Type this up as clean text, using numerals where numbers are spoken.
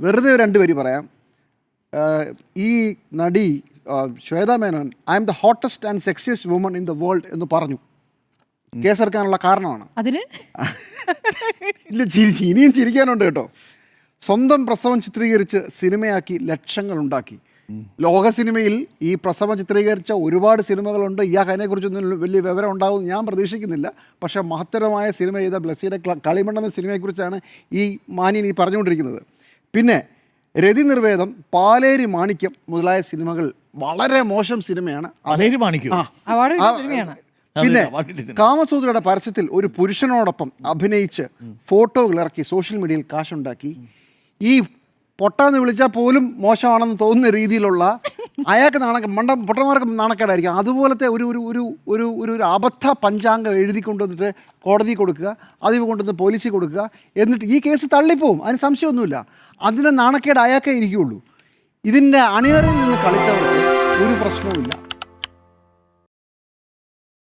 വെറുതെ രണ്ടുപേര് പറയാം. ഈ നടി Shweta Menon I M the hottest and sexiest woman in the world എന്ന് പറഞ്ഞു. കേസെടുക്കാനുള്ള കാരണമാണ് അതിന് ഇല്ല, ഇനിയും ചിരിക്കാനുണ്ട് കേട്ടോ. സ്വന്തം പ്രസവം ചിത്രീകരിച്ച് സിനിമയാക്കി ലക്ഷങ്ങൾ ഉണ്ടാക്കി. ലോക സിനിമയിൽ ഈ പ്രസവം ചിത്രീകരിച്ച ഒരുപാട് സിനിമകളുണ്ട്. ഇയാൾക്ക് അതിനെക്കുറിച്ചൊന്നും വലിയ വിവരം ഉണ്ടാവും ഞാൻ പ്രതീക്ഷിക്കുന്നില്ല. പക്ഷേ മഹത്തരമായ സിനിമ ചെയ്ത ബ്ലസ്സിയുടെ കളിമണ്ണ് എന്ന സിനിമയെക്കുറിച്ചാണ് ഈ മാന്യൻ ഈ പറഞ്ഞുകൊണ്ടിരിക്കുന്നത്. പിന്നെ രതി നിർവേദം, പാലേരി മാണിക്യം മുതലായ സിനിമകൾ വളരെ മോശം സിനിമയാണ്. പിന്നെ കാമസൂത്രയുടെ പരസ്യത്തിൽ ഒരു പുരുഷനോടൊപ്പം അഭിനയിച്ച് ഫോട്ടോകൾ ഇറക്കി സോഷ്യൽ മീഡിയയിൽ കാശുണ്ടാക്കി. ഈ പൊട്ടാന്ന് വിളിച്ചാൽ പോലും മോശമാണെന്ന് തോന്നുന്ന രീതിയിലുള്ള അയാൾക്ക് പൊട്ടന്മാർക്ക് നാണക്കേടായിരിക്കും. അതുപോലത്തെ ഒരു ഒരു ഒരു ഒരു ഒരു ഒരു അബദ്ധ പഞ്ചാംഗം എഴുതി കൊണ്ടുവന്നിട്ട് കോടതി കൊടുക്കുക, അത് കൊണ്ടുവന്ന് പോലീസിൽ കൊടുക്കുക. എന്നിട്ട് ഈ കേസ് തള്ളിപ്പോവും, അതിന് സംശയമൊന്നുമില്ല. അതിൻ്റെ നാണക്കേട് അയാൾക്കേ ഇരിക്കുകയുള്ളൂ. ഇതിൻ്റെ അണിയറിൽ നിന്ന് കളിച്ചവർക്ക് ഒരു പ്രശ്നവുമില്ല.